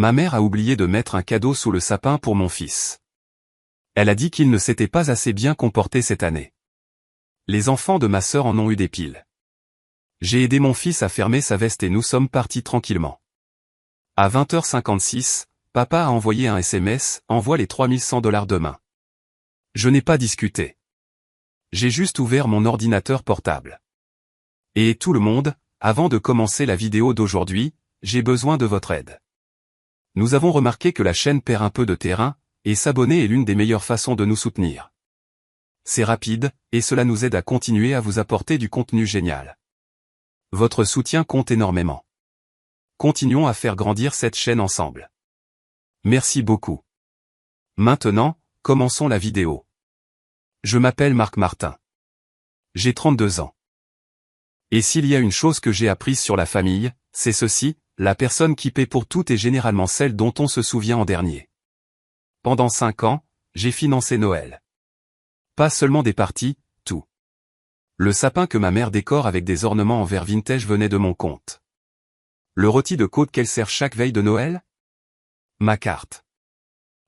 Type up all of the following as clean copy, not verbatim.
Ma mère a oublié de mettre un cadeau sous le sapin pour mon fils. Elle a dit qu'il ne s'était pas assez bien comporté cette année. Les enfants de ma sœur en ont eu des piles. J'ai aidé mon fils à fermer sa veste et nous sommes partis tranquillement. À 20h56, papa a envoyé un SMS, envoie les $3100 demain. Je n'ai pas discuté. J'ai juste ouvert mon ordinateur portable. Et tout le monde, avant de commencer la vidéo d'aujourd'hui, j'ai besoin de votre aide. Nous avons remarqué que la chaîne perd un peu de terrain, et s'abonner est l'une des meilleures façons de nous soutenir. C'est rapide, et cela nous aide à continuer à vous apporter du contenu génial. Votre soutien compte énormément. Continuons à faire grandir cette chaîne ensemble. Merci beaucoup. Maintenant, commençons la vidéo. Je m'appelle Marc Martin. J'ai 32 ans. Et s'il y a une chose que j'ai apprise sur la famille, c'est ceci, la personne qui paie pour tout est généralement celle dont on se souvient en dernier. Pendant 5 ans, j'ai financé Noël. Pas seulement des parties, tout. Le sapin que ma mère décore avec des ornements en verre vintage venait de mon compte. Le rôti de côte qu'elle sert chaque veille de Noël? Ma carte.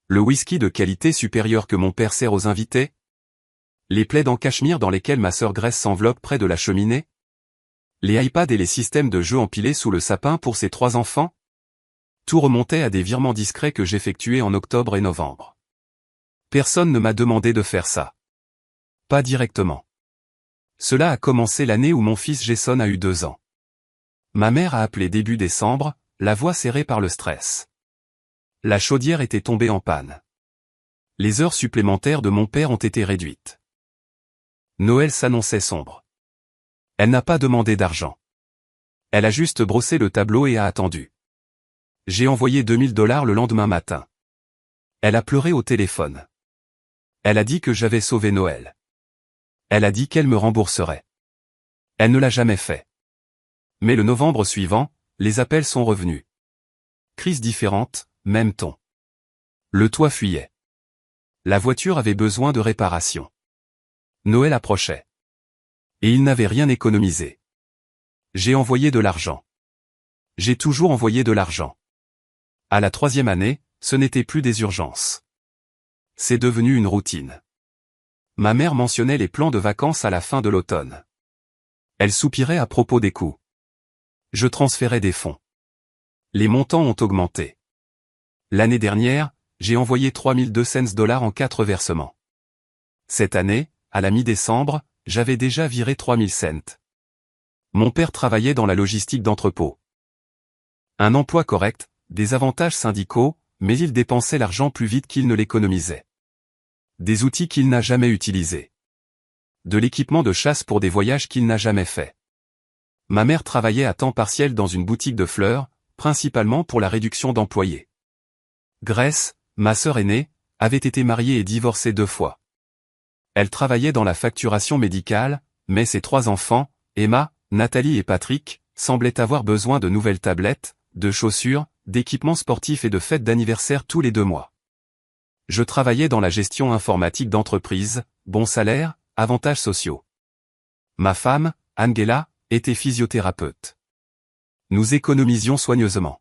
Le whisky de qualité supérieure que mon père sert aux invités? Les plaids en cachemire dans lesquels ma sœur Grace s'enveloppe près de la cheminée? Les iPads et les systèmes de jeux empilés sous le sapin pour ses 3 enfants? Tout remontait à des virements discrets que j'effectuais en octobre et novembre. Personne ne m'a demandé de faire ça. Pas directement. Cela a commencé l'année où mon fils Jason a eu 2 ans. Ma mère a appelé début décembre, la voix serrée par le stress. La chaudière était tombée en panne. Les heures supplémentaires de mon père ont été réduites. Noël s'annonçait sombre. Elle n'a pas demandé d'argent. Elle a juste brossé le tableau et a attendu. J'ai envoyé $2000 le lendemain matin. Elle a pleuré au téléphone. Elle a dit que j'avais sauvé Noël. Elle a dit qu'elle me rembourserait. Elle ne l'a jamais fait. Mais le novembre suivant, les appels sont revenus. Crise différente, même ton. Le toit fuyait. La voiture avait besoin de réparation. Noël approchait. Et il n'avait rien économisé. J'ai envoyé de l'argent. J'ai toujours envoyé de l'argent. À la 3e année, ce n'était plus des urgences. C'est devenu une routine. Ma mère mentionnait les plans de vacances à la fin de l'automne. Elle soupirait à propos des coûts. Je transférais des fonds. Les montants ont augmenté. L'année dernière, j'ai envoyé $3200 en 4 versements. Cette année, à la mi-décembre, j'avais déjà viré 3000 cents. Mon père travaillait dans la logistique d'entrepôt. Un emploi correct, des avantages syndicaux, mais il dépensait l'argent plus vite qu'il ne l'économisait. Des outils qu'il n'a jamais utilisés. De l'équipement de chasse pour des voyages qu'il n'a jamais fait. Ma mère travaillait à temps partiel dans une boutique de fleurs, principalement pour la réduction d'employés. Grace, ma sœur aînée, avait été mariée et divorcée 2 fois. Elle travaillait dans la facturation médicale, mais ses 3 enfants, Emma, Nathalie et Patrick, semblaient avoir besoin de nouvelles tablettes, de chaussures, d'équipements sportifs et de fêtes d'anniversaire tous les 2 mois. Je travaillais dans la gestion informatique d'entreprise, bon salaire, avantages sociaux. Ma femme, Angela, était physiothérapeute. Nous économisions soigneusement.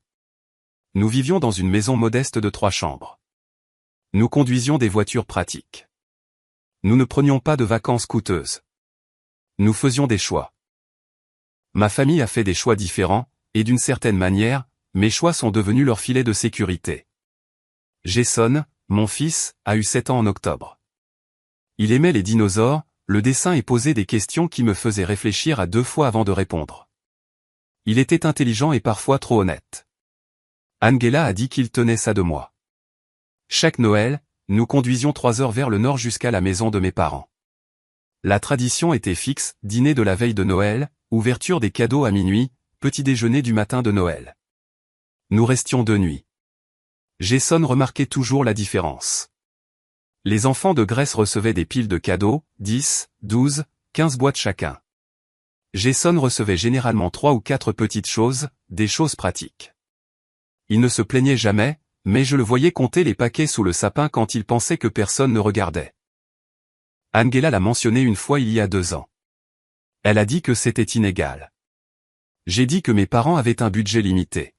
Nous vivions dans une maison modeste de 3 chambres. Nous conduisions des voitures pratiques. Nous ne prenions pas de vacances coûteuses. Nous faisions des choix. Ma famille a fait des choix différents, et d'une certaine manière, mes choix sont devenus leur filet de sécurité. Jason, mon fils, a eu 7 ans en octobre. Il aimait les dinosaures, le dessin et posait des questions qui me faisaient réfléchir à 2 fois avant de répondre. Il était intelligent et parfois trop honnête. Angela a dit qu'il tenait ça de moi. Chaque Noël, nous conduisions 3 heures vers le nord jusqu'à la maison de mes parents. La tradition était fixe, dîner de la veille de Noël, ouverture des cadeaux à minuit, petit déjeuner du matin de Noël. Nous restions 2 nuits. Jason remarquait toujours la différence. Les enfants de Grace recevaient des piles de cadeaux, 10, 12, 15 boîtes chacun. Jason recevait généralement 3 ou 4 petites choses, des choses pratiques. Il ne se plaignait jamais, mais je le voyais compter les paquets sous le sapin quand il pensait que personne ne regardait. Angela l'a mentionné une fois il y a 2 ans. Elle a dit que c'était inégal. J'ai dit que mes parents avaient un budget limité.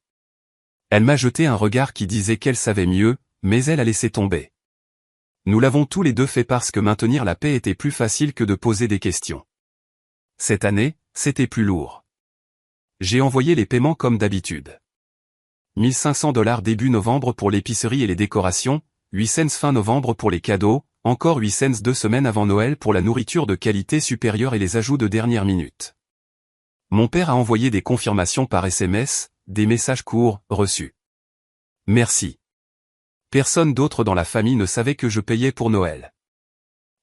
Elle m'a jeté un regard qui disait qu'elle savait mieux, mais elle a laissé tomber. Nous l'avons tous les deux fait parce que maintenir la paix était plus facile que de poser des questions. Cette année, c'était plus lourd. J'ai envoyé les paiements comme d'habitude. 1500$ début novembre pour l'épicerie et les décorations, 8 cents fin novembre pour les cadeaux, encore 8 cents 2 semaines avant Noël pour la nourriture de qualité supérieure et les ajouts de dernière minute. Mon père a envoyé des confirmations par SMS, des messages courts, reçus. Merci. Personne d'autre dans la famille ne savait que je payais pour Noël.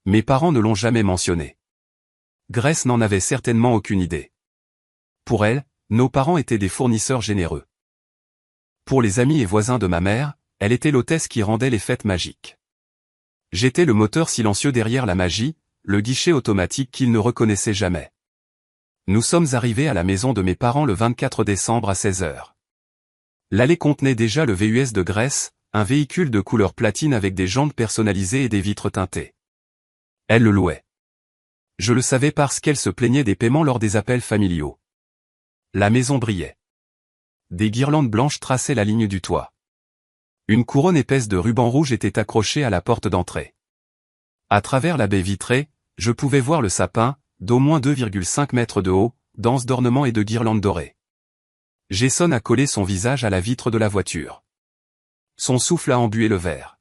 Mes parents ne l'ont jamais mentionné. Grace n'en avait certainement aucune idée. Pour elle, nos parents étaient des fournisseurs généreux. Pour les amis et voisins de ma mère, elle était l'hôtesse qui rendait les fêtes magiques. J'étais le moteur silencieux derrière la magie, le guichet automatique qu'ils ne reconnaissaient jamais. Nous sommes arrivés à la maison de mes parents le 24 décembre à 16h. L'allée contenait déjà le VUS de Grace, un véhicule de couleur platine avec des jantes personnalisées et des vitres teintées. Elle le louait. Je le savais parce qu'elle se plaignait des paiements lors des appels familiaux. La maison brillait. Des guirlandes blanches traçaient la ligne du toit. Une couronne épaisse de ruban rouge était accrochée à la porte d'entrée. À travers la baie vitrée, je pouvais voir le sapin, d'au moins 2,5 mètres de haut, dense d'ornements et de guirlandes dorées. Jason a collé son visage à la vitre de la voiture. Son souffle a embué le verre.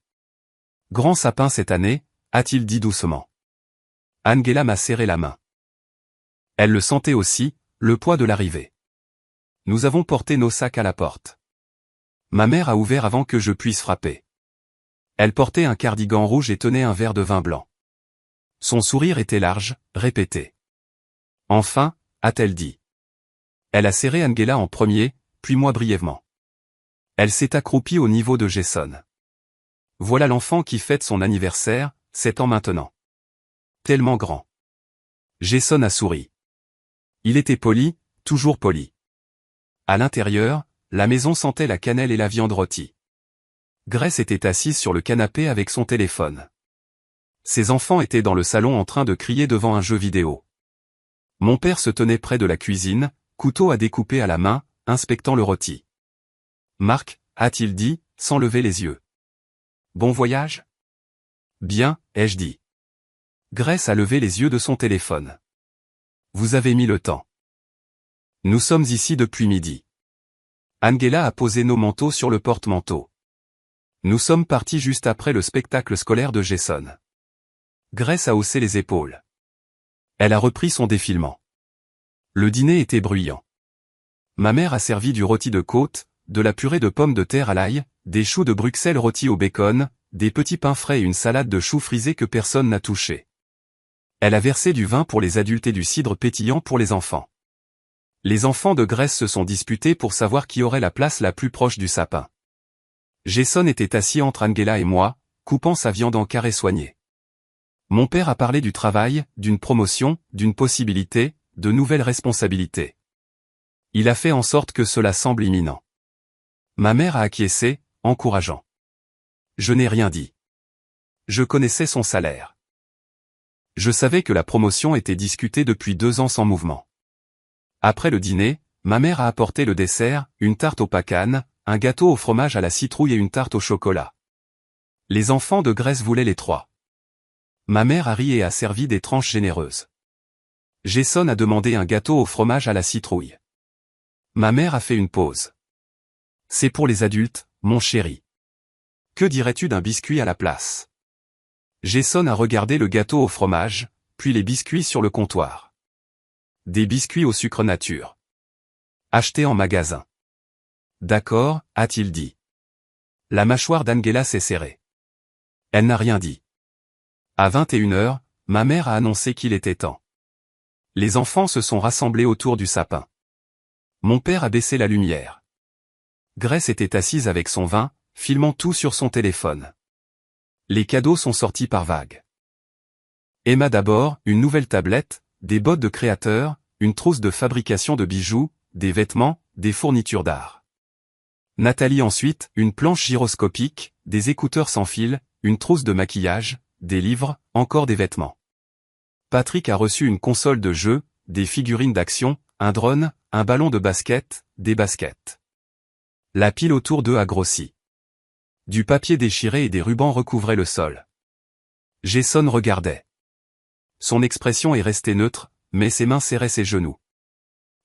Grand sapin cette année, a-t-il dit doucement. Angela m'a serré la main. Elle le sentait aussi, le poids de l'arrivée. Nous avons porté nos sacs à la porte. Ma mère a ouvert avant que je puisse frapper. Elle portait un cardigan rouge et tenait un verre de vin blanc. Son sourire était large, répété. Enfin, a-t-elle dit. Elle a serré Angela en premier, puis moi brièvement. Elle s'est accroupie au niveau de Jason. Voilà l'enfant qui fête son anniversaire, 7 ans maintenant. Tellement grand. Jason a souri. Il était poli, toujours poli. À l'intérieur, la maison sentait la cannelle et la viande rôtie. Grace était assise sur le canapé avec son téléphone. Ses enfants étaient dans le salon en train de crier devant un jeu vidéo. Mon père se tenait près de la cuisine, couteau à découper à la main, inspectant le rôti. Marc, a-t-il dit, sans lever les yeux. Bon voyage? Bien, ai-je dit. Grace a levé les yeux de son téléphone. Vous avez mis le temps. Nous sommes ici depuis midi. Angela a posé nos manteaux sur le porte-manteau. Nous sommes partis juste après le spectacle scolaire de Jason. Grace a haussé les épaules. Elle a repris son défilement. Le dîner était bruyant. Ma mère a servi du rôti de côte, de la purée de pommes de terre à l'ail, des choux de Bruxelles rôtis au bacon, des petits pains frais et une salade de choux frisés que personne n'a touché. Elle a versé du vin pour les adultes et du cidre pétillant pour les enfants. Les enfants de Grace se sont disputés pour savoir qui aurait la place la plus proche du sapin. Jason était assis entre Angela et moi, coupant sa viande en carrés soignés. Mon père a parlé du travail, d'une promotion, d'une possibilité, de nouvelles responsabilités. Il a fait en sorte que cela semble imminent. Ma mère a acquiescé, encourageant. Je n'ai rien dit. Je connaissais son salaire. Je savais que la promotion était discutée depuis 2 ans sans mouvement. Après le dîner, ma mère a apporté le dessert, une tarte aux pacanes, un gâteau au fromage à la citrouille et une tarte au chocolat. Les enfants de Grace voulaient les 3. Ma mère a ri et a servi des tranches généreuses. Jason a demandé un gâteau au fromage à la citrouille. Ma mère a fait une pause. C'est pour les adultes, mon chéri. Que dirais-tu d'un biscuit à la place? Jason a regardé le gâteau au fromage, puis les biscuits sur le comptoir. Des biscuits au sucre nature. Achetés en magasin. D'accord, a-t-il dit. La mâchoire d'Angela s'est serrée. Elle n'a rien dit. À 21h, ma mère a annoncé qu'il était temps. Les enfants se sont rassemblés autour du sapin. Mon père a baissé la lumière. Grace était assise avec son vin, filmant tout sur son téléphone. Les cadeaux sont sortis par vagues. Emma d'abord, une nouvelle tablette, des bottes de créateur, une trousse de fabrication de bijoux, des vêtements, des fournitures d'art. Nathalie ensuite, une planche gyroscopique, des écouteurs sans fil, une trousse de maquillage, des livres, encore des vêtements. Patrick a reçu une console de jeu, des figurines d'action, un drone, un ballon de basket, des baskets. La pile autour d'eux a grossi. Du papier déchiré et des rubans recouvraient le sol. Jason regardait. Son expression est restée neutre, mais ses mains serraient ses genoux.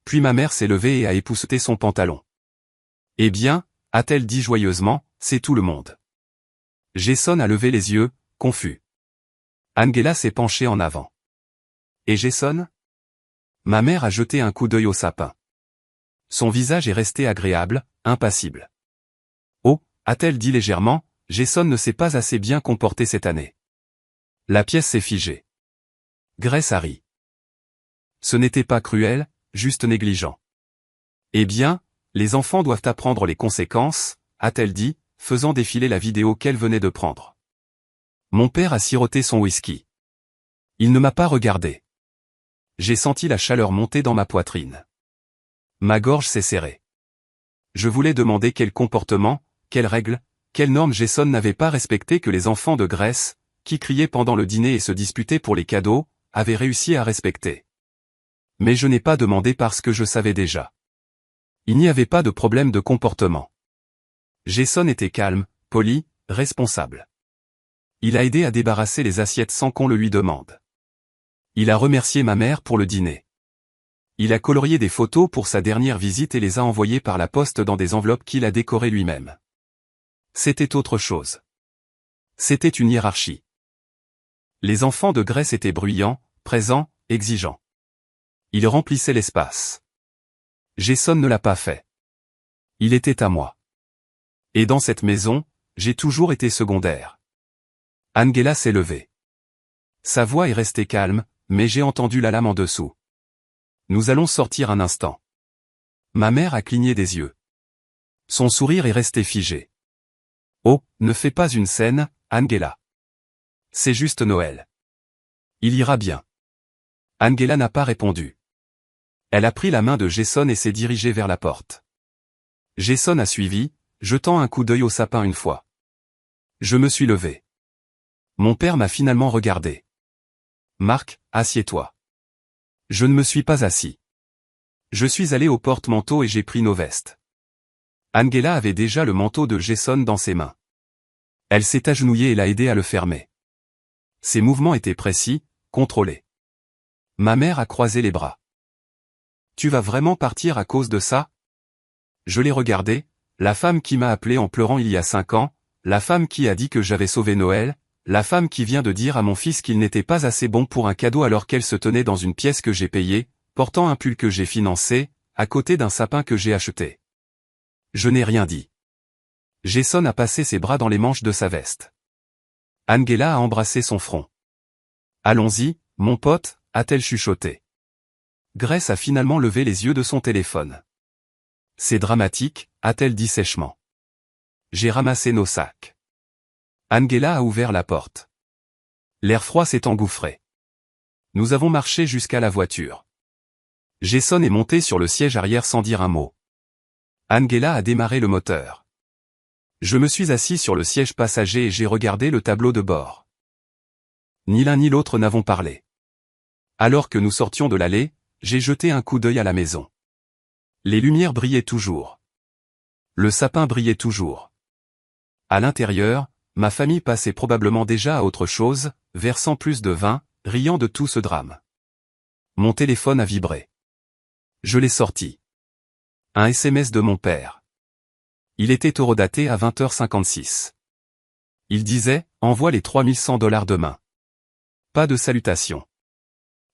Puis ma mère s'est levée et a épousseté son pantalon. « Eh bien, a-t-elle dit joyeusement, c'est tout le monde. » Jason a levé les yeux, confus. Angela s'est penchée en avant. « Et Jason ?» Ma mère a jeté un coup d'œil au sapin. Son visage est resté agréable, impassible. « Oh » a-t-elle dit légèrement, Jason ne s'est pas assez bien comporté cette année. La pièce s'est figée. Grace a ri. Ce n'était pas cruel, juste négligent. « Eh bien, les enfants doivent apprendre les conséquences, a-t-elle dit, faisant défiler la vidéo qu'elle venait de prendre. Mon père a siroté son whisky. Il ne m'a pas regardé. J'ai senti la chaleur monter dans ma poitrine. Ma gorge s'est serrée. Je voulais demander quel comportement, quelles règles, quelles normes Jason n'avait pas respecté que les enfants de Grace, qui criaient pendant le dîner et se disputaient pour les cadeaux, avaient réussi à respecter. Mais je n'ai pas demandé parce que je savais déjà. Il n'y avait pas de problème de comportement. Jason était calme, poli, responsable. Il a aidé à débarrasser les assiettes sans qu'on le lui demande. Il a remercié ma mère pour le dîner. Il a colorié des photos pour sa dernière visite et les a envoyées par la poste dans des enveloppes qu'il a décorées lui-même. C'était autre chose. C'était une hiérarchie. Les enfants de Grace étaient bruyants, présents, exigeants. Ils remplissaient l'espace. Jason ne l'a pas fait. Il était à moi. Et dans cette maison, j'ai toujours été secondaire. Angela s'est levée. Sa voix est restée calme, mais j'ai entendu la lame en dessous. Nous allons sortir un instant. Ma mère a cligné des yeux. Son sourire est resté figé. Oh, ne fais pas une scène, Angela. C'est juste Noël. Il ira bien. Angela n'a pas répondu. Elle a pris la main de Jason et s'est dirigée vers la porte. Jason a suivi, jetant un coup d'œil au sapin une fois. Je me suis levé. Mon père m'a finalement regardé. Marc, assieds-toi. Je ne me suis pas assis. Je suis allé au porte-manteau et j'ai pris nos vestes. Angela avait déjà le manteau de Jason dans ses mains. Elle s'est agenouillée et l'a aidé à le fermer. Ses mouvements étaient précis, contrôlés. Ma mère a croisé les bras. Tu vas vraiment partir à cause de ça? Je l'ai regardé, la femme qui m'a appelé en pleurant il y a 5 ans, la femme qui a dit que j'avais sauvé Noël, la femme qui vient de dire à mon fils qu'il n'était pas assez bon pour un cadeau alors qu'elle se tenait dans une pièce que j'ai payée, portant un pull que j'ai financé, à côté d'un sapin que j'ai acheté. Je n'ai rien dit. Jason a passé ses bras dans les manches de sa veste. Angela a embrassé son front. Allons-y, mon pote, a-t-elle chuchoté. Grace a finalement levé les yeux de son téléphone. C'est dramatique, a-t-elle dit sèchement. J'ai ramassé nos sacs. Angela a ouvert la porte. L'air froid s'est engouffré. Nous avons marché jusqu'à la voiture. Jason est monté sur le siège arrière sans dire un mot. Angela a démarré le moteur. Je me suis assis sur le siège passager et j'ai regardé le tableau de bord. Ni l'un ni l'autre n'avons parlé. Alors que nous sortions de l'allée, j'ai jeté un coup d'œil à la maison. Les lumières brillaient toujours. Le sapin brillait toujours. À l'intérieur, ma famille passait probablement déjà à autre chose, versant plus de vin, riant de tout ce drame. Mon téléphone a vibré. Je l'ai sorti. Un SMS de mon père. Il était horodaté à 20h56. Il disait, envoie les $3100 demain. Pas de salutation.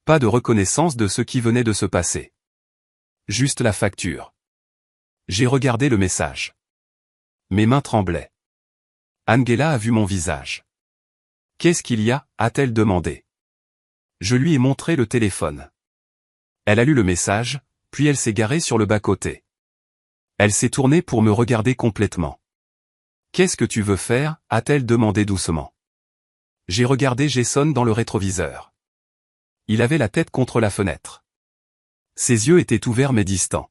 Pas de reconnaissance de ce qui venait de se passer. Juste la facture. J'ai regardé le message. Mes mains tremblaient. Angela a vu mon visage. Qu'est-ce qu'il y a, a-t-elle demandé. Je lui ai montré le téléphone. Elle a lu le message, puis elle s'est garée sur le bas-côté. Elle s'est tournée pour me regarder complètement. Qu'est-ce que tu veux faire, a-t-elle demandé doucement. J'ai regardé Jason dans le rétroviseur. Il avait la tête contre la fenêtre. Ses yeux étaient ouverts mais distants.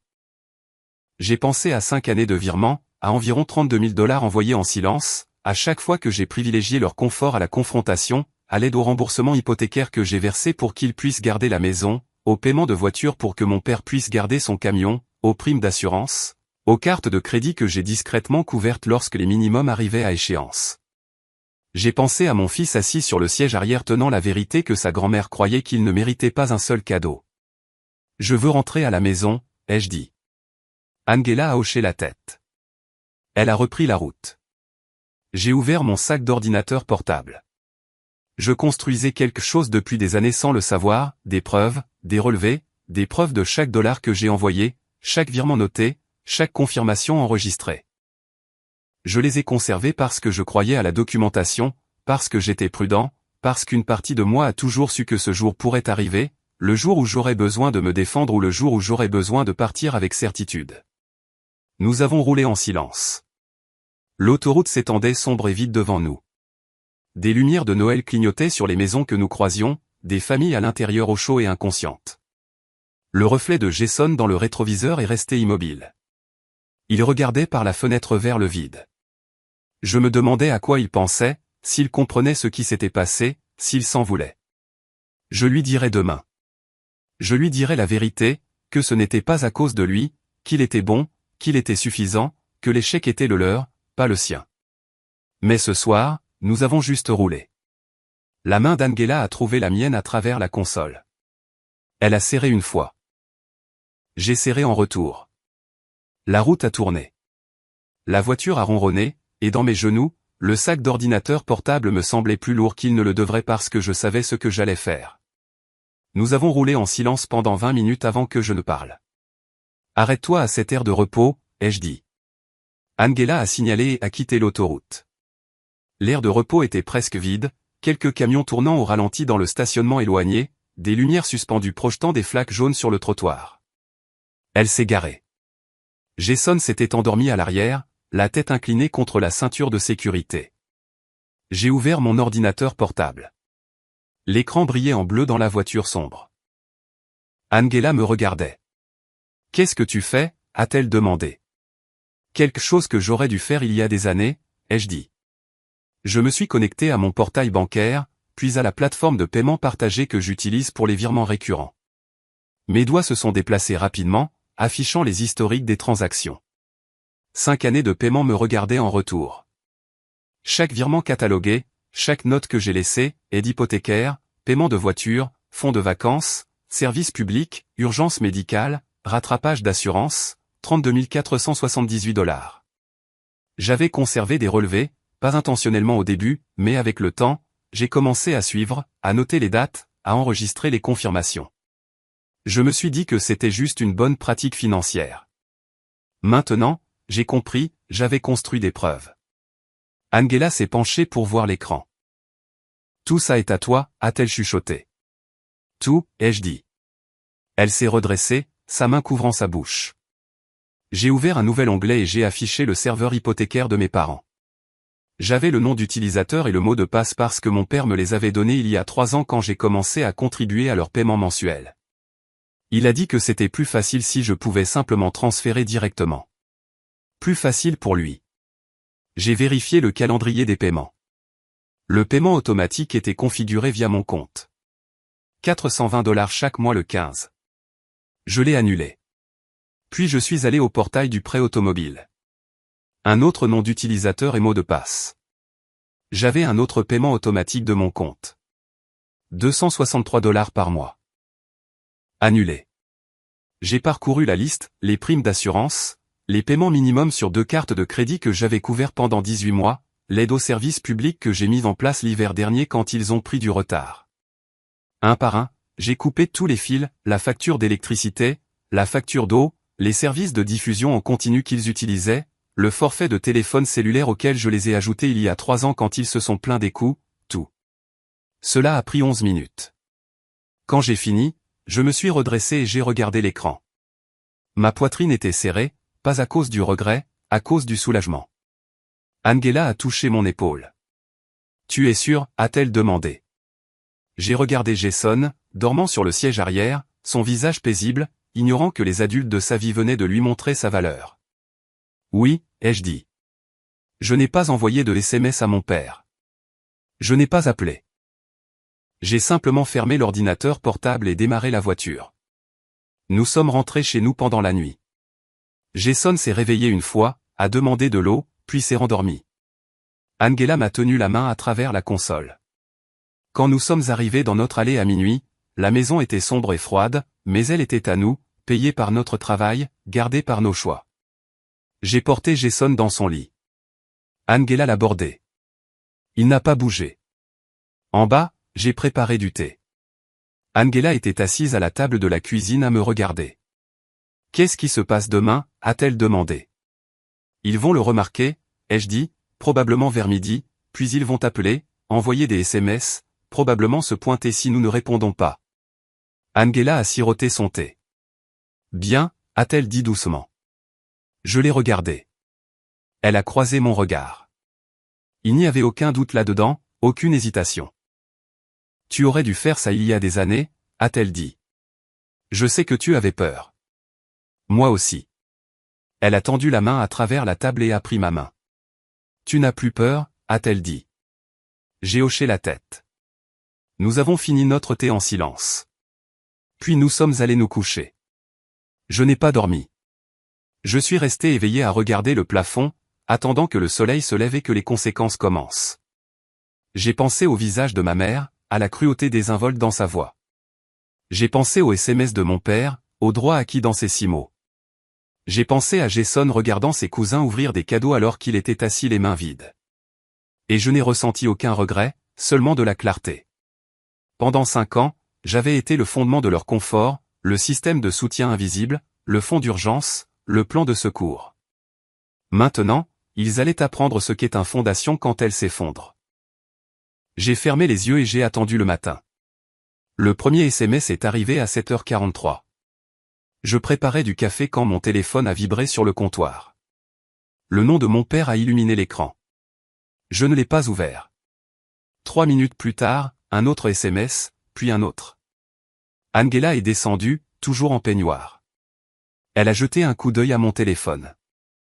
J'ai pensé à 5 années de virement, à environ $32 000 envoyés en silence, à chaque fois que j'ai privilégié leur confort à la confrontation, à l'aide au remboursement hypothécaire que j'ai versé pour qu'ils puissent garder la maison, au paiement de voiture pour que mon père puisse garder son camion, aux primes d'assurance, Aux cartes de crédit que j'ai discrètement couvertes lorsque les minimums arrivaient à échéance. J'ai pensé à mon fils assis sur le siège arrière tenant la vérité que sa grand-mère croyait qu'il ne méritait pas un seul cadeau. Je veux rentrer à la maison, ai-je dit. Angela a hoché la tête. Elle a repris la route. J'ai ouvert mon sac d'ordinateur portable. Je construisais quelque chose depuis des années sans le savoir, des preuves, des relevés, des preuves de chaque dollar que j'ai envoyé, chaque virement noté, chaque confirmation enregistrée. Je les ai conservés parce que je croyais à la documentation, parce que j'étais prudent, parce qu'une partie de moi a toujours su que ce jour pourrait arriver, le jour où j'aurais besoin de me défendre ou le jour où j'aurais besoin de partir avec certitude. Nous avons roulé en silence. L'autoroute s'étendait sombre et vide devant nous. Des lumières de Noël clignotaient sur les maisons que nous croisions, des familles à l'intérieur au chaud et inconscientes. Le reflet de Jason dans le rétroviseur est resté immobile. Il regardait par la fenêtre vers le vide. Je me demandais à quoi il pensait, s'il comprenait ce qui s'était passé, s'il s'en voulait. Je lui dirai demain. Je lui dirai la vérité, que ce n'était pas à cause de lui, qu'il était bon, qu'il était suffisant, que l'échec était le leur, pas le sien. Mais ce soir, nous avons juste roulé. La main d'Angela a trouvé la mienne à travers la console. Elle a serré une fois. J'ai serré en retour. La route a tourné. La voiture a ronronné, et dans mes genoux, le sac d'ordinateur portable me semblait plus lourd qu'il ne le devrait parce que je savais ce que j'allais faire. Nous avons roulé en silence pendant 20 minutes avant que je ne parle. Arrête-toi à cette aire de repos, ai-je dit. Angela a signalé et a quitté l'autoroute. L'aire de repos était presque vide, quelques camions tournant au ralenti dans le stationnement éloigné, des lumières suspendues projetant des flaques jaunes sur le trottoir. Elle s'est garée. Jason s'était endormi à l'arrière, la tête inclinée contre la ceinture de sécurité. J'ai ouvert mon ordinateur portable. L'écran brillait en bleu dans la voiture sombre. Angela me regardait. « Qu'est-ce que tu fais ?» a-t-elle demandé. Quelque chose que j'aurais dû faire il y a des années, ai-je dit. Je me suis connecté à mon portail bancaire, puis à la plateforme de paiement partagée que j'utilise pour les virements récurrents. Mes doigts se sont déplacés rapidement, affichant les historiques des transactions. 5 années de paiement me regardaient en retour. Chaque virement catalogué, chaque note que j'ai laissée, aide hypothécaire, paiement de voiture, fonds de vacances, services publics, urgence médicale, rattrapage d'assurance, 32 478 $. J'avais conservé des relevés, pas intentionnellement au début, mais avec le temps, j'ai commencé à suivre, à noter les dates, à enregistrer les confirmations. Je me suis dit que c'était juste une bonne pratique financière. Maintenant, j'ai compris, j'avais construit des preuves. Angela s'est penchée pour voir l'écran. Tout ça est à toi, a-t-elle chuchoté. Tout, ai-je dit. Elle s'est redressée, sa main couvrant sa bouche. J'ai ouvert un nouvel onglet et j'ai affiché le serveur hypothécaire de mes parents. J'avais le nom d'utilisateur et le mot de passe parce que mon père me les avait donnés il y a 3 ans quand j'ai commencé à contribuer à leur paiement mensuel. Il a dit que c'était plus facile si je pouvais simplement transférer directement. Plus facile pour lui. J'ai vérifié le calendrier des paiements. Le paiement automatique était configuré via mon compte. 420 $ chaque mois le 15. Je l'ai annulé. Puis je suis allé au portail du prêt automobile. Un autre nom d'utilisateur et mot de passe. J'avais un autre paiement automatique de mon compte. 263 $ par mois. Annulé. J'ai parcouru la liste, les primes d'assurance, les paiements minimums sur 2 cartes de crédit que j'avais couverts pendant 18 mois, l'aide aux services publics que j'ai mis en place l'hiver dernier quand ils ont pris du retard. Un par un, j'ai coupé tous les fils, la facture d'électricité, la facture d'eau, les services de diffusion en continu qu'ils utilisaient, le forfait de téléphone cellulaire auquel je les ai ajoutés il y a 3 ans quand ils se sont plaints des coûts, tout. Cela a pris 11 minutes. Quand j'ai fini, je me suis redressé et j'ai regardé l'écran. Ma poitrine était serrée, pas à cause du regret, à cause du soulagement. Angela a touché mon épaule. « Tu es sûr ?» a-t-elle demandé. J'ai regardé Jason, dormant sur le siège arrière, son visage paisible, ignorant que les adultes de sa vie venaient de lui montrer sa valeur. Oui, ai-je dit. Je n'ai pas envoyé de SMS à mon père. Je n'ai pas appelé. J'ai simplement fermé l'ordinateur portable et démarré la voiture. Nous sommes rentrés chez nous pendant la nuit. Jason s'est réveillé une fois, a demandé de l'eau, puis s'est rendormi. Angela m'a tenu la main à travers la console. Quand nous sommes arrivés dans notre allée à minuit, la maison était sombre et froide, mais elle était à nous, payée par notre travail, gardée par nos choix. J'ai porté Jason dans son lit. Angela l'a bordé. Il n'a pas bougé. En bas, j'ai préparé du thé. Angela était assise à la table de la cuisine à me regarder. « Qu'est-ce qui se passe demain ?» a-t-elle demandé. « Ils vont le remarquer, » ai-je dit, probablement vers midi, puis ils vont appeler, envoyer des SMS, probablement se pointer si nous ne répondons pas. Angela a siroté son thé. « Bien, » a-t-elle dit doucement. Je l'ai regardée. Elle a croisé mon regard. Il n'y avait aucun doute là-dedans, aucune hésitation. « Tu aurais dû faire ça il y a des années, » a-t-elle dit. « Je sais que tu avais peur. » Moi aussi. Elle a tendu la main à travers la table et a pris ma main. « Tu n'as plus peur ?» a-t-elle dit. J'ai hoché la tête. Nous avons fini notre thé en silence. Puis nous sommes allés nous coucher. Je n'ai pas dormi. Je suis resté éveillé à regarder le plafond, attendant que le soleil se lève et que les conséquences commencent. J'ai pensé au visage de ma mère, à la cruauté désinvolte dans sa voix. J'ai pensé aux SMS de mon père, au droit acquis dans ses 6 mots. J'ai pensé à Jason regardant ses cousins ouvrir des cadeaux alors qu'il était assis les mains vides. Et je n'ai ressenti aucun regret, seulement de la clarté. Pendant 5 ans, j'avais été le fondement de leur confort, le système de soutien invisible, le fonds d'urgence, le plan de secours. Maintenant, ils allaient apprendre ce qu'est une fondation quand elle s'effondre. J'ai fermé les yeux et j'ai attendu le matin. Le premier SMS est arrivé à 7h43. Je préparais du café quand mon téléphone a vibré sur le comptoir. Le nom de mon père a illuminé l'écran. Je ne l'ai pas ouvert. 3 minutes plus tard, un autre SMS, puis un autre. Angela est descendue, toujours en peignoir. Elle a jeté un coup d'œil à mon téléphone.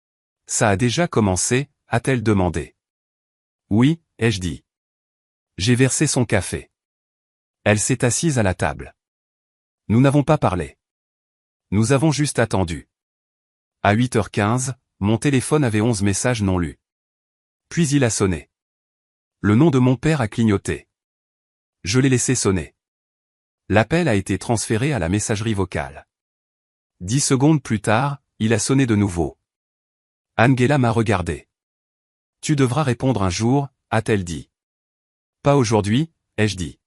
« Ça a déjà commencé ?» a-t-elle demandé. « Oui » ai-je dit. J'ai versé son café. Elle s'est assise à la table. Nous n'avons pas parlé. Nous avons juste attendu. À 8h15, mon téléphone avait 11 messages non lus. Puis il a sonné. Le nom de mon père a clignoté. Je l'ai laissé sonner. L'appel a été transféré à la messagerie vocale. 10 secondes plus tard, il a sonné de nouveau. Angela m'a regardé. « Tu devras répondre un jour » a-t-elle dit. « Pas aujourd'hui » ai-je dit.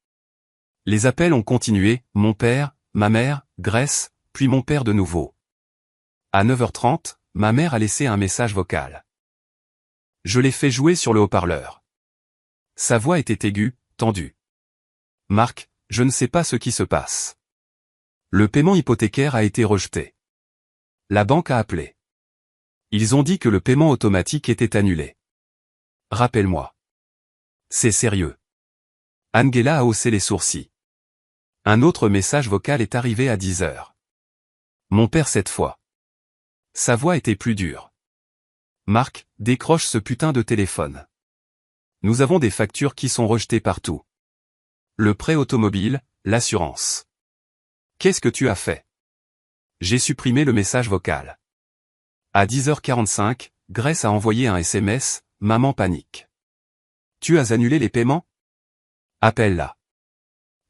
Les appels ont continué, mon père, ma mère, Grace, puis mon père de nouveau. À 9h30, ma mère a laissé un message vocal. Je l'ai fait jouer sur le haut-parleur. Sa voix était aiguë, tendue. « Marc, je ne sais pas ce qui se passe. Le paiement hypothécaire a été rejeté. La banque a appelé. Ils ont dit que le paiement automatique était annulé. Rappelle-moi. C'est sérieux. » Angela a haussé les sourcils. Un autre message vocal est arrivé à 10h. Mon père cette fois. Sa voix était plus dure. Marc, décroche ce putain de téléphone. Nous avons des factures qui sont rejetées partout. Le prêt automobile, l'assurance. Qu'est-ce que tu as fait? J'ai supprimé le message vocal. À 10h45, Grace a envoyé un SMS, maman panique. Tu as annulé les paiements? Appelle-la.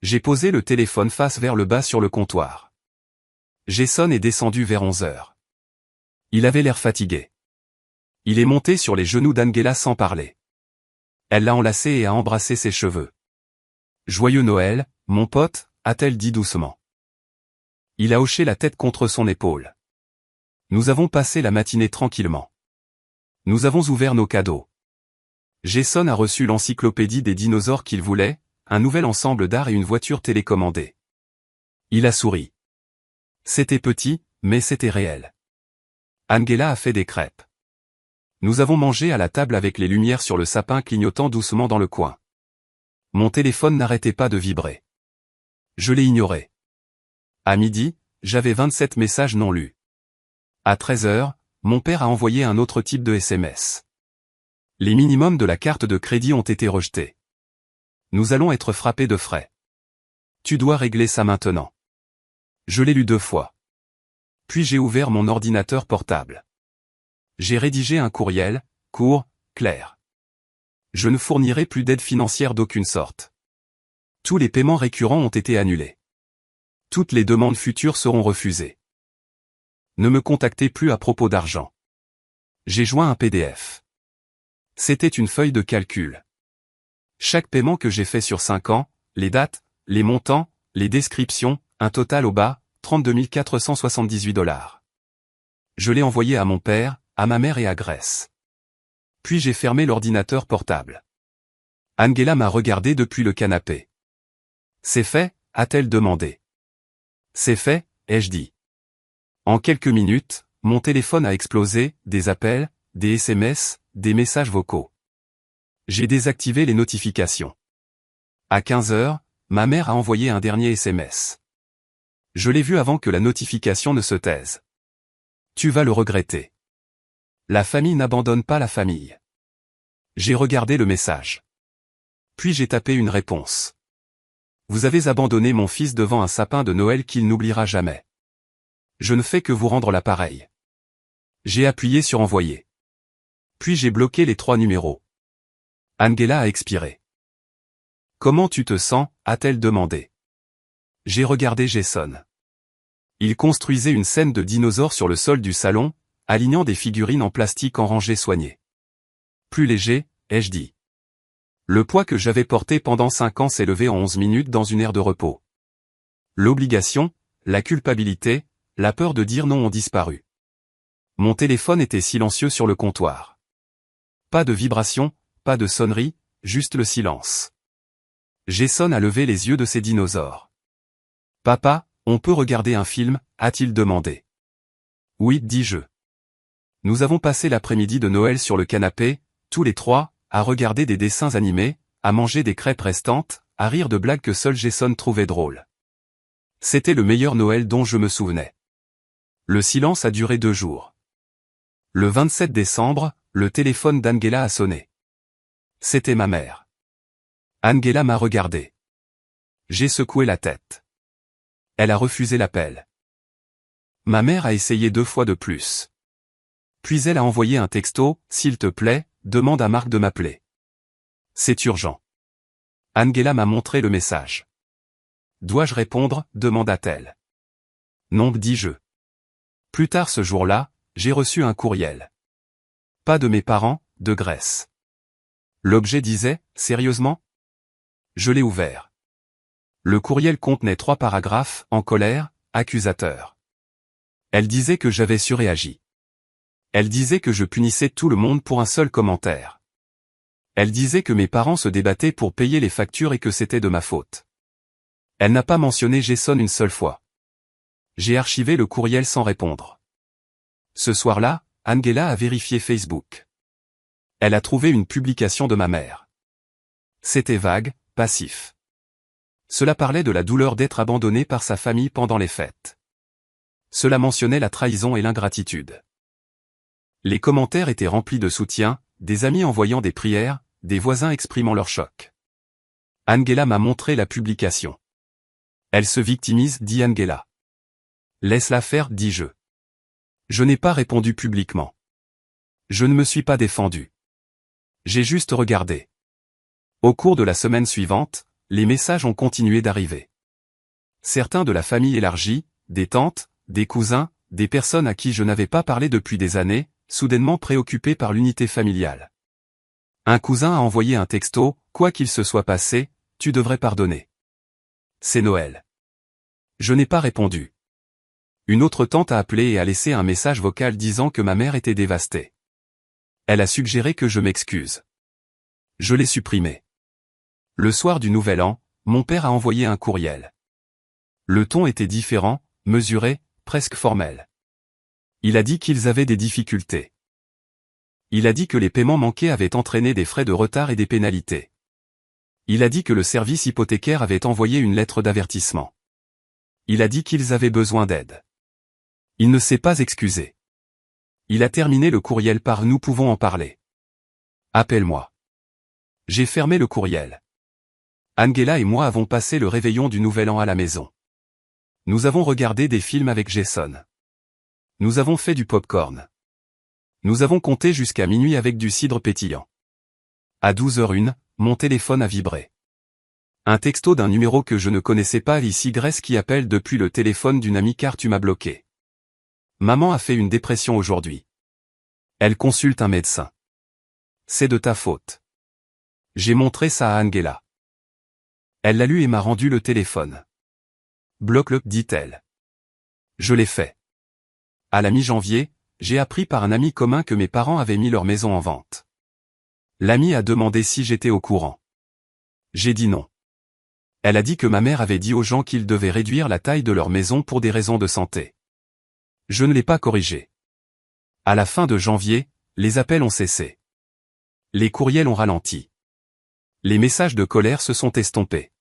J'ai posé le téléphone face vers le bas sur le comptoir. Jason est descendu vers 11h. Il avait l'air fatigué. Il est monté sur les genoux d'Angela sans parler. Elle l'a enlacé et a embrassé ses cheveux. Joyeux Noël, mon pote, a-t-elle dit doucement. Il a hoché la tête contre son épaule. Nous avons passé la matinée tranquillement. Nous avons ouvert nos cadeaux. Jason a reçu l'encyclopédie des dinosaures qu'il voulait, un nouvel ensemble d'art et une voiture télécommandée. Il a souri. C'était petit, mais c'était réel. Angela a fait des crêpes. Nous avons mangé à la table avec les lumières sur le sapin clignotant doucement dans le coin. Mon téléphone n'arrêtait pas de vibrer. Je l'ai ignoré. À midi, j'avais 27 messages non lus. À 13h, mon père a envoyé un autre type de SMS. Les minimums de la carte de crédit ont été rejetés. Nous allons être frappés de frais. Tu dois régler ça maintenant. Je l'ai lu 2 fois. Puis j'ai ouvert mon ordinateur portable. J'ai rédigé un courriel, court, clair. Je ne fournirai plus d'aide financière d'aucune sorte. Tous les paiements récurrents ont été annulés. Toutes les demandes futures seront refusées. Ne me contactez plus à propos d'argent. J'ai joint un PDF. C'était une feuille de calcul. Chaque paiement que j'ai fait sur 5 ans, les dates, les montants, les descriptions, un total au bas, 32 478 $. Je l'ai envoyé à mon père, à ma mère et à Grace. Puis j'ai fermé l'ordinateur portable. Angela m'a regardé depuis le canapé. C'est fait, a-t-elle demandé. C'est fait, ai-je dit. En quelques minutes, mon téléphone a explosé, des appels, des SMS, des messages vocaux. J'ai désactivé les notifications. À 15 heures, ma mère a envoyé un dernier SMS. Je l'ai vu avant que la notification ne se taise. Tu vas le regretter. La famille n'abandonne pas la famille. J'ai regardé le message. Puis j'ai tapé une réponse. Vous avez abandonné mon fils devant un sapin de Noël qu'il n'oubliera jamais. Je ne fais que vous rendre l'appareil. J'ai appuyé sur envoyer. Puis j'ai bloqué les 3 numéros. Angela a expiré. Comment tu te sens, a-t-elle demandé. J'ai regardé Jason. Il construisait une scène de dinosaures sur le sol du salon, alignant des figurines en plastique en rangées soignées. Plus léger, ai-je dit. Le poids que j'avais porté pendant 5 ans s'est levé en 11 minutes dans une ère de repos. L'obligation, la culpabilité, la peur de dire non ont disparu. Mon téléphone était silencieux sur le comptoir. Pas de vibration, pas de sonnerie, juste le silence. Jason a levé les yeux de ses dinosaures. Papa, on peut regarder un film, a-t-il demandé. Oui, dis-je. Nous avons passé l'après-midi de Noël sur le canapé, tous les 3, à regarder des dessins animés, à manger des crêpes restantes, à rire de blagues que seul Jason trouvait drôles. C'était le meilleur Noël dont je me souvenais. Le silence a duré 2 jours. Le 27 décembre, le téléphone d'Angela a sonné. C'était ma mère. Angela m'a regardé. J'ai secoué la tête. Elle a refusé l'appel. Ma mère a essayé 2 fois de plus. Puis elle a envoyé un texto, s'il te plaît, demande à Marc de m'appeler. C'est urgent. Angela m'a montré le message. Dois-je répondre, demanda-t-elle. Non, dis-je. Plus tard ce jour-là, j'ai reçu un courriel. Pas de mes parents, de Grace. L'objet disait, sérieusement? Je l'ai ouvert. Le courriel contenait 3 paragraphes, en colère, accusateurs. Elle disait que j'avais surréagi. Elle disait que je punissais tout le monde pour un seul commentaire. Elle disait que mes parents se débattaient pour payer les factures et que c'était de ma faute. Elle n'a pas mentionné Jason une seule fois. J'ai archivé le courriel sans répondre. Ce soir-là, Angela a vérifié Facebook. Elle a trouvé une publication de ma mère. C'était vague, passif. Cela parlait de la douleur d'être abandonné par sa famille pendant les fêtes. Cela mentionnait la trahison et l'ingratitude. Les commentaires étaient remplis de soutien, des amis envoyant des prières, des voisins exprimant leur choc. Angela m'a montré la publication. Elle se victimise, dit Angela. Laisse-la faire, dis-je. Je n'ai pas répondu publiquement. Je ne me suis pas défendu. J'ai juste regardé. Au cours de la semaine suivante, les messages ont continué d'arriver. Certains de la famille élargie, des tantes, des cousins, des personnes à qui je n'avais pas parlé depuis des années, soudainement préoccupés par l'unité familiale. Un cousin a envoyé un texto, quoi qu'il se soit passé, tu devrais pardonner. C'est Noël. Je n'ai pas répondu. Une autre tante a appelé et a laissé un message vocal disant que ma mère était dévastée. Elle a suggéré que je m'excuse. Je l'ai supprimé. Le soir du Nouvel An, mon père a envoyé un courriel. Le ton était différent, mesuré, presque formel. Il a dit qu'ils avaient des difficultés. Il a dit que les paiements manqués avaient entraîné des frais de retard et des pénalités. Il a dit que le service hypothécaire avait envoyé une lettre d'avertissement. Il a dit qu'ils avaient besoin d'aide. Il ne s'est pas excusé. Il a terminé le courriel par « Nous pouvons en parler. Appelle-moi ». J'ai fermé le courriel. Angela et moi avons passé le réveillon du Nouvel An à la maison. Nous avons regardé des films avec Jason. Nous avons fait du pop-corn. Nous avons compté jusqu'à minuit avec du cidre pétillant. À 12h01, mon téléphone a vibré. Un texto d'un numéro que je ne connaissais pas, Alice Grèce qui appelle depuis le téléphone d'une amie car tu m'as bloqué. Maman a fait une dépression aujourd'hui. Elle consulte un médecin. C'est de ta faute. J'ai montré ça à Angela. Elle l'a lu et m'a rendu le téléphone. Bloque-le, dit-elle. Je l'ai fait. À la mi-janvier, j'ai appris par un ami commun que mes parents avaient mis leur maison en vente. L'ami a demandé si j'étais au courant. J'ai dit non. Elle a dit que ma mère avait dit aux gens qu'ils devaient réduire la taille de leur maison pour des raisons de santé. Je ne l'ai pas corrigé. À la fin de janvier, les appels ont cessé. Les courriels ont ralenti. Les messages de colère se sont estompés.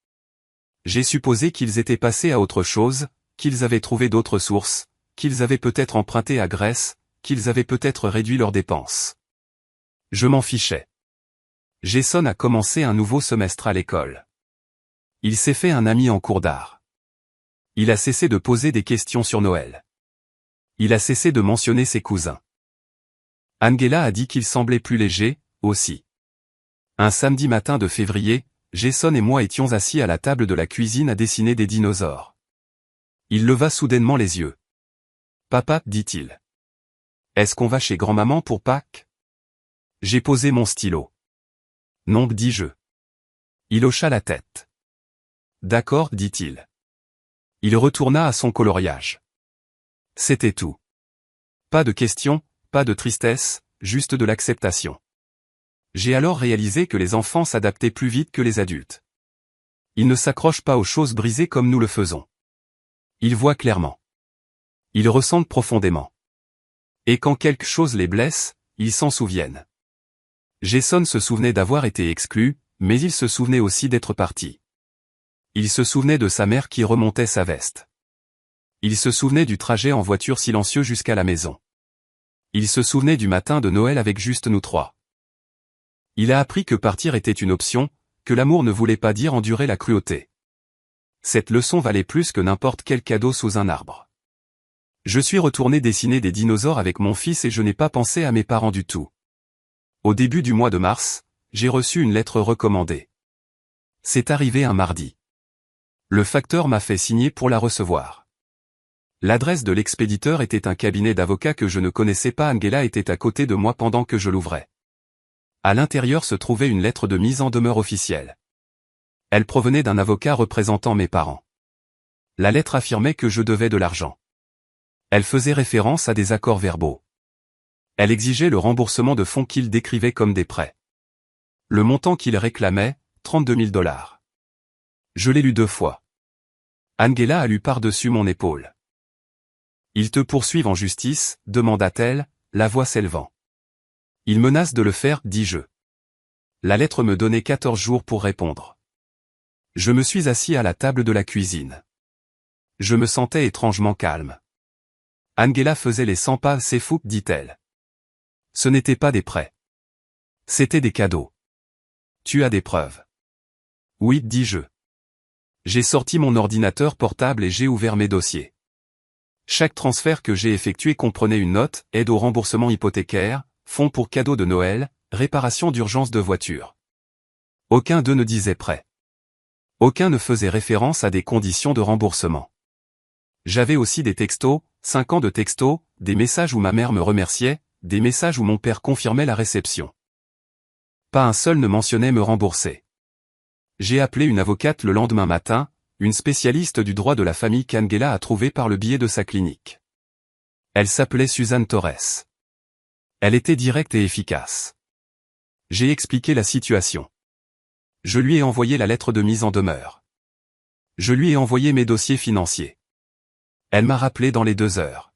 J'ai supposé qu'ils étaient passés à autre chose, qu'ils avaient trouvé d'autres sources, qu'ils avaient peut-être emprunté à Grèce, qu'ils avaient peut-être réduit leurs dépenses. Je m'en fichais. Jason a commencé un nouveau semestre à l'école. Il s'est fait un ami en cours d'art. Il a cessé de poser des questions sur Noël. Il a cessé de mentionner ses cousins. Angela a dit qu'il semblait plus léger, aussi. Un samedi matin de février, Jason et moi étions assis à la table de la cuisine à dessiner des dinosaures. Il leva soudainement les yeux. « Papa, dit-il. Est-ce qu'on va chez grand-maman pour Pâques ?» J'ai posé mon stylo. « Non, dis-je. » Il hocha la tête. « D'accord, dit-il. » Il retourna à son coloriage. C'était tout. Pas de questions, pas de tristesse, juste de l'acceptation. J'ai alors réalisé que les enfants s'adaptaient plus vite que les adultes. Ils ne s'accrochent pas aux choses brisées comme nous le faisons. Ils voient clairement. Ils ressentent profondément. Et quand quelque chose les blesse, ils s'en souviennent. Jason se souvenait d'avoir été exclu, mais il se souvenait aussi d'être parti. Il se souvenait de sa mère qui remontait sa veste. Il se souvenait du trajet en voiture silencieux jusqu'à la maison. Il se souvenait du matin de Noël avec juste nous trois. Il a appris que partir était une option, que l'amour ne voulait pas dire endurer la cruauté. Cette leçon valait plus que n'importe quel cadeau sous un arbre. Je suis retourné dessiner des dinosaures avec mon fils et je n'ai pas pensé à mes parents du tout. Au début du mois de mars, j'ai reçu une lettre recommandée. C'est arrivé un mardi. Le facteur m'a fait signer pour la recevoir. L'adresse de l'expéditeur était un cabinet d'avocats que je ne connaissais pas. Angela était à côté de moi pendant que je l'ouvrais. À l'intérieur se trouvait une lettre de mise en demeure officielle. Elle provenait d'un avocat représentant mes parents. La lettre affirmait que je devais de l'argent. Elle faisait référence à des accords verbaux. Elle exigeait le remboursement de fonds qu'il décrivait comme des prêts. Le montant qu'il réclamait, 32 000 $. Je l'ai lu 2 fois. Angela a lu par-dessus mon épaule. « Ils te poursuivent en justice ?» demanda-t-elle, la voix s'élevant. « Ils menacent de le faire » dis-je. La lettre me donnait 14 jours pour répondre. Je me suis assis à la table de la cuisine. Je me sentais étrangement calme. Angela faisait les 100 pas. « C'est fou » dit-elle. Ce n'étaient pas des prêts. C'étaient des cadeaux. Tu as des preuves. Oui, dis-je. J'ai sorti mon ordinateur portable et j'ai ouvert mes dossiers. Chaque transfert que j'ai effectué comprenait une note, aide au remboursement hypothécaire, fonds pour cadeaux de Noël, réparation d'urgence de voiture. Aucun d'eux ne disait prêt. Aucun ne faisait référence à des conditions de remboursement. J'avais aussi des textos, 5 ans de textos, des messages où ma mère me remerciait, des messages où mon père confirmait la réception. Pas un seul ne mentionnait me rembourser. J'ai appelé une avocate le lendemain matin, une spécialiste du droit de la famille qu'Angela a trouvée par le biais de sa clinique. Elle s'appelait Suzanne Torres. Elle était directe et efficace. J'ai expliqué la situation. Je lui ai envoyé la lettre de mise en demeure. Je lui ai envoyé mes dossiers financiers. Elle m'a rappelé dans les 2 heures.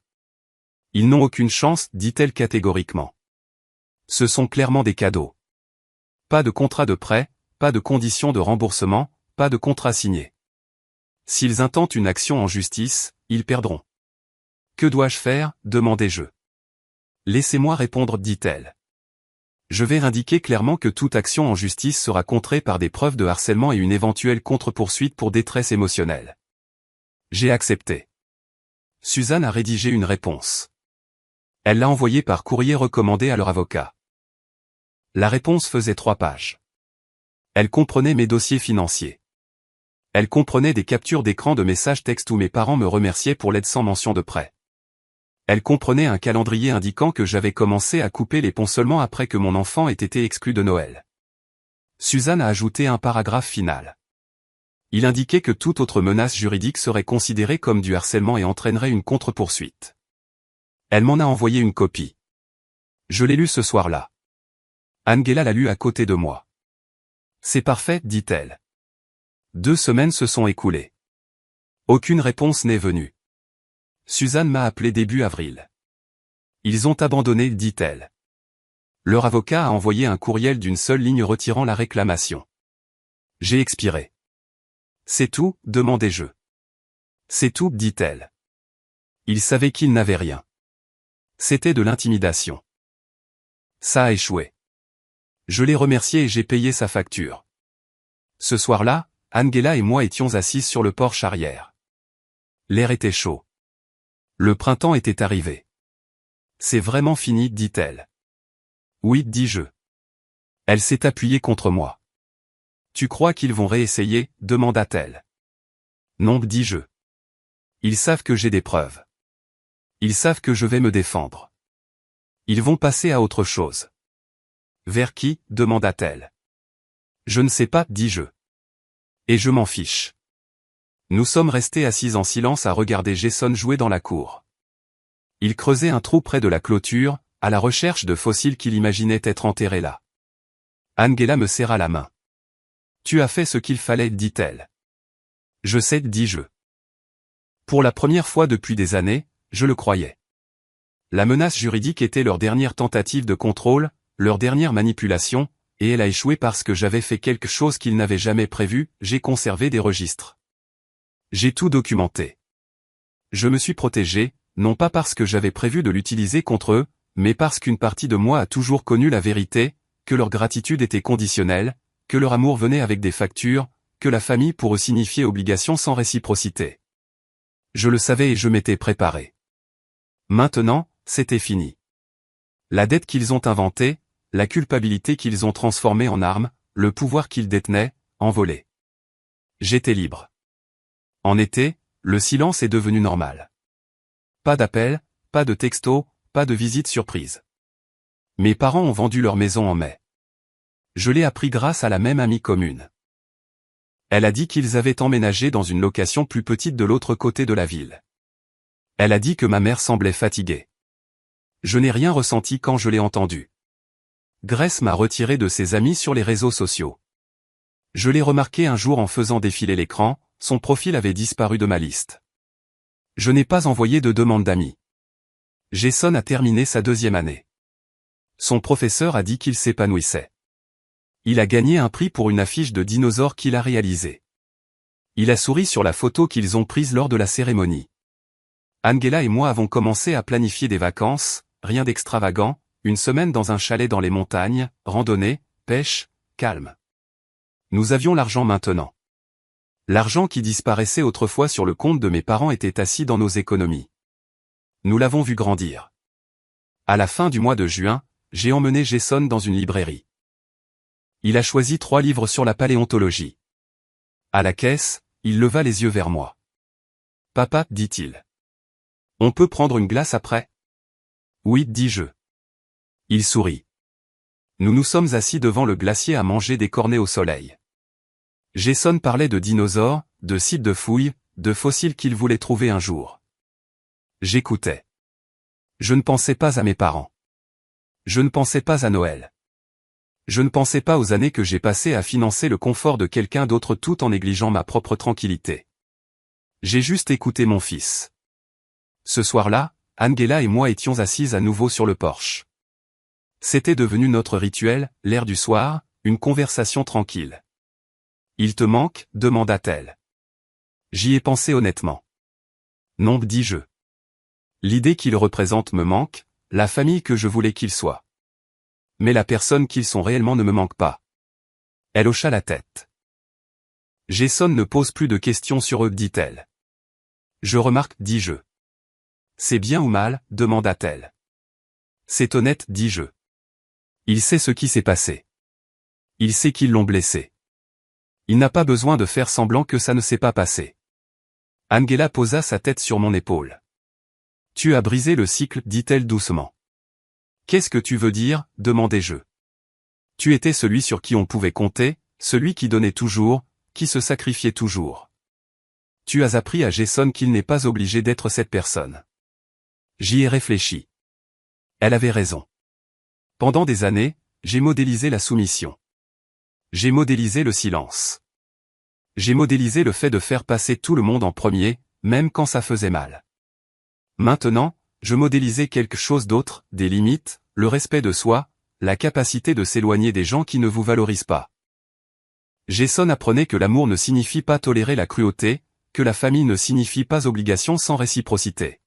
Ils n'ont aucune chance, dit-elle catégoriquement. Ce sont clairement des cadeaux. Pas de contrat de prêt, pas de conditions de remboursement, pas de contrat signé. S'ils intentent une action en justice, ils perdront. Que dois-je faire, demandai-je. Laissez-moi répondre, dit-elle. Je vais indiquer clairement que toute action en justice sera contrée par des preuves de harcèlement et une éventuelle contre-poursuite pour détresse émotionnelle. J'ai accepté. Suzanne a rédigé une réponse. Elle l'a envoyé par courrier recommandé à leur avocat. La réponse faisait 3 pages. Elle comprenait mes dossiers financiers. Elle comprenait des captures d'écran de messages textes où mes parents me remerciaient pour l'aide sans mention de prêt. Elle comprenait un calendrier indiquant que j'avais commencé à couper les ponts seulement après que mon enfant ait été exclu de Noël. Suzanne a ajouté un paragraphe final. Il indiquait que toute autre menace juridique serait considérée comme du harcèlement et entraînerait une contre-poursuite. Elle m'en a envoyé une copie. Je l'ai lu ce soir-là. Angela l'a lu à côté de moi. C'est parfait, dit-elle. 2 semaines se sont écoulées. Aucune réponse n'est venue. Suzanne m'a appelé début avril. Ils ont abandonné, dit-elle. Leur avocat a envoyé un courriel d'une seule ligne retirant la réclamation. J'ai expiré. C'est tout, demandai-je. C'est tout, dit-elle. Il savait qu'il n'avait rien. C'était de l'intimidation. Ça a échoué. Je l'ai remercié et j'ai payé sa facture. Ce soir-là, Angela et moi étions assises sur le porche arrière. L'air était chaud. Le printemps était arrivé. C'est vraiment fini, dit-elle. Oui, dis-je. Elle s'est appuyée contre moi. Tu crois qu'ils vont réessayer, demanda-t-elle. Non, dis-je. Ils savent que j'ai des preuves. Ils savent que je vais me défendre. Ils vont passer à autre chose. Vers qui, demanda-t-elle. Je ne sais pas, dis-je. Et je m'en fiche. Nous sommes restés assis en silence à regarder Jason jouer dans la cour. Il creusait un trou près de la clôture, à la recherche de fossiles qu'il imaginait être enterrés là. Angela me serra la main. Tu as fait ce qu'il fallait, dit-elle. Je sais, dis-je. Pour la première fois depuis des années, je le croyais. La menace juridique était leur dernière tentative de contrôle, leur dernière manipulation, et elle a échoué parce que j'avais fait quelque chose qu'ils n'avaient jamais prévu, j'ai conservé des registres. J'ai tout documenté. Je me suis protégé, non pas parce que j'avais prévu de l'utiliser contre eux, mais parce qu'une partie de moi a toujours connu la vérité, que leur gratitude était conditionnelle, que leur amour venait avec des factures, que la famille pour eux signifiait obligation sans réciprocité. Je le savais et je m'étais préparé. Maintenant, c'était fini. La dette qu'ils ont inventée, la culpabilité qu'ils ont transformée en arme, le pouvoir qu'ils détenaient, envolé. J'étais libre. En été, le silence est devenu normal. Pas d'appel, pas de texto, pas de visite surprise. Mes parents ont vendu leur maison en mai. Je l'ai appris grâce à la même amie commune. Elle a dit qu'ils avaient emménagé dans une location plus petite de l'autre côté de la ville. Elle a dit que ma mère semblait fatiguée. Je n'ai rien ressenti quand je l'ai entendu. Grace m'a retiré de ses amis sur les réseaux sociaux. Je l'ai remarqué un jour en faisant défiler l'écran, son profil avait disparu de ma liste. Je n'ai pas envoyé de demande d'amis. Jason a terminé sa 2e année. Son professeur a dit qu'il s'épanouissait. Il a gagné un prix pour une affiche de dinosaures qu'il a réalisée. Il a souri sur la photo qu'ils ont prise lors de la cérémonie. Angela et moi avons commencé à planifier des vacances, rien d'extravagant, une semaine dans un chalet dans les montagnes, randonnée, pêche, calme. Nous avions l'argent maintenant. L'argent qui disparaissait autrefois sur le compte de mes parents était assis dans nos économies. Nous l'avons vu grandir. À la fin du mois de juin, j'ai emmené Jason dans une librairie. Il a choisi 3 livres sur la paléontologie. À la caisse, il leva les yeux vers moi. « Papa, dit-il. On peut prendre une glace après ? » Oui, dis-je. Il sourit. Nous nous sommes assis devant le glacier à manger des cornets au soleil. Jason parlait de dinosaures, de sites de fouilles, de fossiles qu'il voulait trouver un jour. J'écoutais. Je ne pensais pas à mes parents. Je ne pensais pas à Noël. Je ne pensais pas aux années que j'ai passées à financer le confort de quelqu'un d'autre tout en négligeant ma propre tranquillité. J'ai juste écouté mon fils. Ce soir-là, Angela et moi étions assises à nouveau sur le porche. C'était devenu notre rituel, l'air du soir, une conversation tranquille. « Il te manque ?» demanda-t-elle. J'y ai pensé honnêtement. Non, dis-je. L'idée qu'il représente me manque, la famille que je voulais qu'il soit. Mais la personne qu'ils sont réellement ne me manque pas. Elle hocha la tête. Jason ne pose plus de questions sur eux, dit-elle. Je remarque, dis-je. C'est bien ou mal, demanda-t-elle. C'est honnête, dis-je. Il sait ce qui s'est passé. Il sait qu'ils l'ont blessé. Il n'a pas besoin de faire semblant que ça ne s'est pas passé. Angela posa sa tête sur mon épaule. Tu as brisé le cycle, dit-elle doucement. Qu'est-ce que tu veux dire, demandai-je. Tu étais celui sur qui on pouvait compter, celui qui donnait toujours, qui se sacrifiait toujours. Tu as appris à Jason qu'il n'est pas obligé d'être cette personne. J'y ai réfléchi. Elle avait raison. Pendant des années, j'ai modélisé la soumission. J'ai modélisé le silence. J'ai modélisé le fait de faire passer tout le monde en premier, même quand ça faisait mal. Maintenant, je modélisais quelque chose d'autre, des limites, le respect de soi, la capacité de s'éloigner des gens qui ne vous valorisent pas. Jason apprenait que l'amour ne signifie pas tolérer la cruauté, que la famille ne signifie pas obligation sans réciprocité.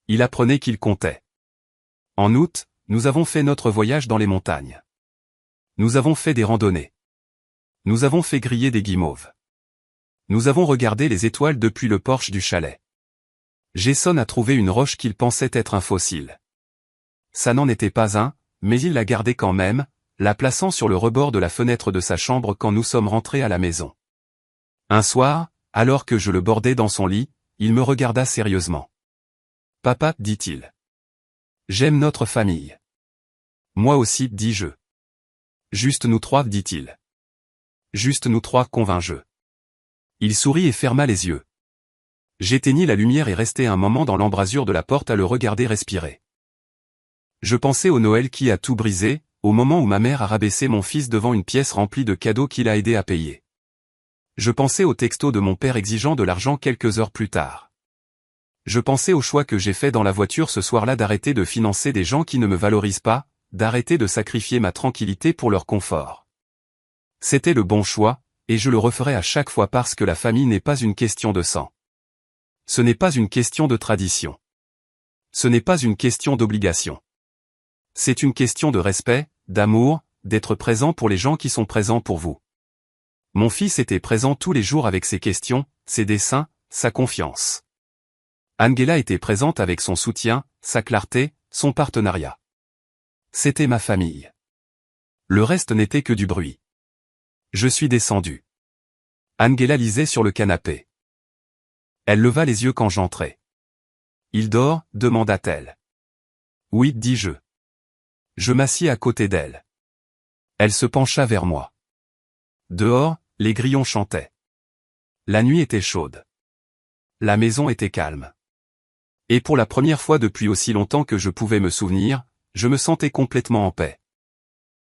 Il apprenait qu'il comptait. En août, nous avons fait notre voyage dans les montagnes. Nous avons fait des randonnées. Nous avons fait griller des guimauves. Nous avons regardé les étoiles depuis le porche du chalet. Jason a trouvé une roche qu'il pensait être un fossile. Ça n'en était pas un, mais il l'a gardée quand même, la plaçant sur le rebord de la fenêtre de sa chambre quand nous sommes rentrés à la maison. Un soir, alors que je le bordais dans son lit, il me regarda sérieusement. « Papa, dit-il. J'aime notre famille. »« Moi aussi, dis-je. »« Juste nous trois, dit-il. »« Juste nous trois, convins-je. » Il sourit et ferma les yeux. J'éteignis la lumière et restai un moment dans l'embrasure de la porte à le regarder respirer. Je pensais au Noël qui a tout brisé, au moment où ma mère a rabaissé mon fils devant une pièce remplie de cadeaux qu'il a aidé à payer. Je pensais au texto de mon père exigeant de l'argent quelques heures plus tard. Je pensais au choix que j'ai fait dans la voiture ce soir-là d'arrêter de financer des gens qui ne me valorisent pas, d'arrêter de sacrifier ma tranquillité pour leur confort. C'était le bon choix, et je le referai à chaque fois parce que la famille n'est pas une question de sang. Ce n'est pas une question de tradition. Ce n'est pas une question d'obligation. C'est une question de respect, d'amour, d'être présent pour les gens qui sont présents pour vous. Mon fils était présent tous les jours avec ses questions, ses dessins, sa confiance. Angela était présente avec son soutien, sa clarté, son partenariat. C'était ma famille. Le reste n'était que du bruit. Je suis descendu. Angela lisait sur le canapé. Elle leva les yeux quand j'entrai. « Il dort ?» demanda-t-elle. « Oui, dis-je. » Je m'assis à côté d'elle. Elle se pencha vers moi. Dehors, les grillons chantaient. La nuit était chaude. La maison était calme. Et pour la première fois depuis aussi longtemps que je pouvais me souvenir, je me sentais complètement en paix.